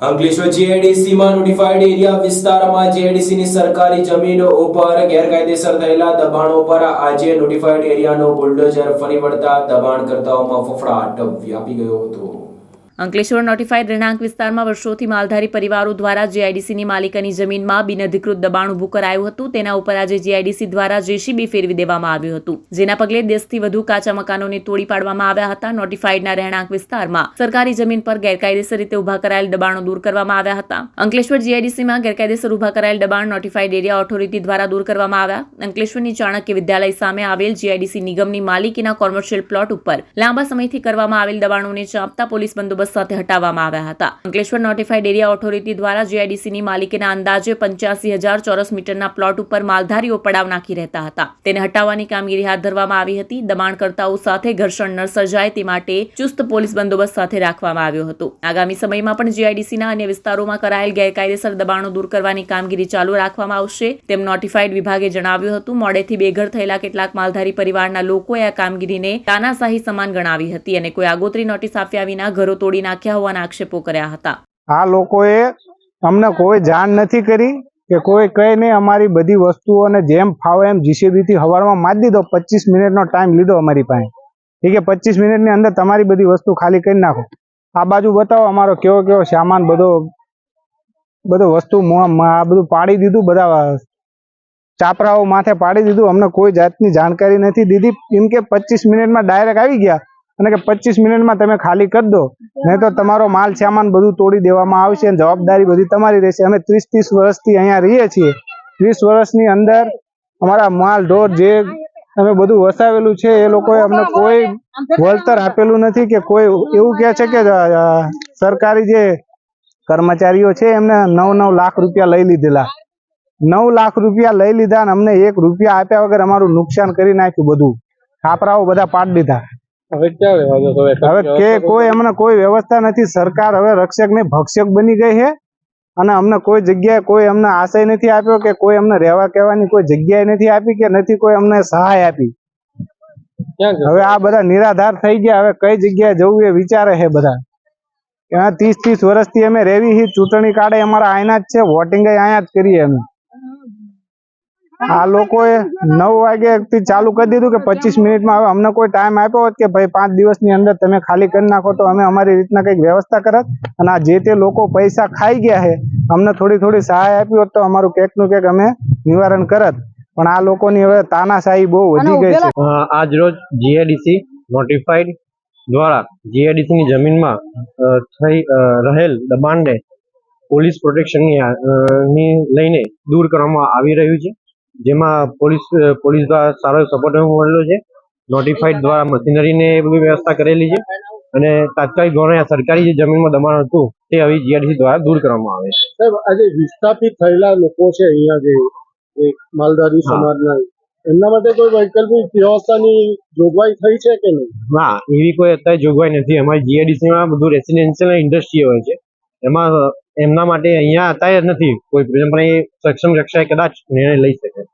Ankleshwar જીઆઈડીસીમાં notified area વિસ્તારમાં જીઆઈડીસીની સરકારી જમીન ઉપર ગેરકાયદેસર થયેલા દબાણો પર આજે નોટિફાઈડ એરિયાનો બુલડોઝર ફરી વળતા દબાણકર્તાઓમાં ફફડાટ વ્યાપી ગયો હતો। અંકલેશ્વર નોટિફાઈડ રહેણાંક વિસ્તારમાં વર્ષોથી માલધારી પરિવારો દ્વારા જીઆઈડીસીની માલિકાની જમીનમાં બિનઅધિકૃત દબાણ ઊભું કરાયું હતું। તેના ઉપર આજે જીઆઈડીસી દ્વારા જેસીબી ફેરવી દેવામાં આવ્યું હતું, જેના પગલે 10 થી વધુ કાચા મકાનોને તોડી પાડવામાં આવ્યા હતા। નોટિફાઈડના રહેણાંક વિસ્તારમાં સરકારી જમીન પર ગેરકાયદેસર રીતે ઊભા કરાયેલ દબાણો દૂર કરવામાં આવ્યા હતા। અંકલેશ્વર જીઆઈડીસીમાં ગેરકાયદેસર ઊભા કરાયેલ દબાણ નોટિફાઈડ એરિયા ઓથોરિટી દ્વારા દૂર કરવામાં આવ્યા। અંકલેશ્વરની ચાણક્ય વિદ્યાલય સામે આવેલ જીઆઈડીસી નિગમની માલિકીના કોમર્શિયલ પ્લોટ ઉપર લાંબા સમયથી કરવામાં આવેલ દબાણોને ચાંપતા પોલીસ બંદોબસ્ત સાથે હટાવવામાં આવ્યા હતા। અંકલેશ્વર નોટિફાઈડ એરિયા ઓથોરિટી દ્વારા જીઆઈડીસીની માલિકીના અંદાજે 85,000 ચોરસ મીટરના પ્લોટ ઉપર માલધારીઓ પડાવ નાખી રહેતા હતા, તેને હટાવવાની કામગીરી હાથ ધરવામાં આવી હતી। દબાણકર્તાઓ સાથે ઘર્ષણ ન સર્જાય તે માટે ચુસ્ત પોલીસ બંદોબસ્ત સાથે રાખવામાં આવ્યો હતો। આગામી સમયમાં પણ જીઆઈડીસીના અન્ય વિસ્તારોમાં કરાયેલ ગેરકાયદેસર દબાણો દૂર કરવાની કામગીરી ચાલુ રાખવામાં આવશે તેમ નોટિફાઈડ વિભાગે જણાવ્યું હતું। મોડેથી બેઘર થયેલા કેટલાક માલધારી પરિવારના લોકોએ આ કામગીરીને તાનાશાહી સમાન ગણાવી હતી અને કોઈ આગોતરી નોટિસ આપ્યા વિના ઘરો તોડી નાખ્યા હોવાના આક્ષેપો કર્યા હતા। આ લોકોએ અમને કોઈ જાણ નથી કરી કે કોઈ કઈ નહીં, અમારી બધી વસ્તુઓને જેમ ફાવે એમ જીસીબી થી હવારમાં મારી દીધો। 25 મિનિટનો ટાઈમ લીધો અમારી પાસે, ઠીક છે, 25 મિનિટની અંદર તમારી બધી વસ્તુ ખાલી કરી નાખો। આ બાજુ બતાવો અમારો કેવો સામાન બધો વસ્તુ આ બધું પાડી દીધું, બધા ચાપરાઓ માથે પાડી દીધું। અમને કોઈ જાતની જાણકારી નથી દીધી, એમ કે 25 મિનિટમાં ડાયરેક્ટ આવી ગયા અને કે 25 મિનિટમાં તમે ખાલી કરી દો, નહીં તો તમારો માલ સામાન બધું તોડી દેવામાં આવશે અને જવાબદારી બધી તમારી રહેશે। અમે 30 વર્ષથી અહીંયા રહીએ છીએ। 30 વર્ષની અંદર અમારા માલ ઢોર જે અમે બધું વસાવેલું છે એ લોકોએ અમને કોઈ વળતર આપેલું નથી કે કોઈ એવું કહે છે કે સરકારી જે કર્મચારીઓ છે એમને 9 લાખ રૂપિયા લઈ લીધેલા। 9 લાખ રૂપિયા લઈ લીધા અને અમને 1 રૂપિયા આપ્યા વગર અમારું નુકસાન કરી નાખ્યું, બધું છાપરાઓ બધા પાડી દીધા। હવે કે કોઈ અમને કોઈ વ્યવસ્થા નથી। સરકાર હવે રક્ષક ને ભક્ષક બની ગઈ છે અને અમને કોઈ જગ્યાએ કોઈ અમને આશય નથી આપ્યો કે કોઈ અમને રહેવા કહેવાની કોઈ જગ્યાએ નથી આપી કે નથી કોઈ અમને સહાય આપી। હવે આ બધા નિરાધાર થઈ ગયા। હવે કઈ જગ્યાએ જવું એ વિચારે છે બધા। 30 વર્ષથી અમે રેવી છીએ, ચૂંટણી કાઢે અમારા આયના જ છે, વોટિંગ અહીંયા જ કરીએ અમે। આ લોકોએ 9 વાગ્યાથી ચાલુ કરી દીધું કે 25 મિનિટમાં। હવે અમને કોઈ ટાઈમ આપ્યો હોત કે ભાઈ 5 દિવસની અંદર તમે ખાલી કરી નાખો તો અમે અમારી રીતના કંઈક વ્યવસ્થા કરત અને આ જે તે લોકો પૈસા ખાઈ ગયા છે અમને થોડી સહાય આપી હોત તો અમારું ક્યાંકનું ક્યાંક અમે નિવારણ કરત, પણ આ લોકોની હવે તાનાશાહી બહુ વધી ગઈ છે। આજ રોજ જીઆઈડીસી નોટિફાઈડ દ્વારા જીઆઈડીસીની જમીનમાં થઈ રહેલ દબાણને પોલીસ પ્રોટેક્શનની લઈને દૂર કરવામાં આવી રહ્યું છે, જેમાં પોલીસ દ્વારા સારો સપોર્ટ મળેલો છે। નોટિફાઈડ દ્વારા મશીનરીને બધી વ્યવસ્થા કરેલી છે અને તાત્કાલિક ધોરણે આ સરકારી જે જમીનમાં દબાણ હતું તે હવે જીઆઈડીસી દ્વારા દૂર કરવામાં આવે છે। સાહેબ, આજે વિસ્થાપિત થયેલા લોકો છે અહીંયા જે માલધારી સમાજના, એમના માટે કોઈ વૈકલ્પિક વ્યવસ્થાની જોગવાઈ થઈ છે કે નહીં? ના, એવી કોઈ અત્યારે જોગવાઈ નથી। અમારી જીઆઈડીસીમાં બધું રેસિડેન્શિયલ ઇન્ડસ્ટ્રી હોય છે, એમાં એમના માટે અહીંયા અત્યારે નથી કોઈ, પણ એ સક્ષમ કક્ષાએ કદાચ નિર્ણય લઈ શકે।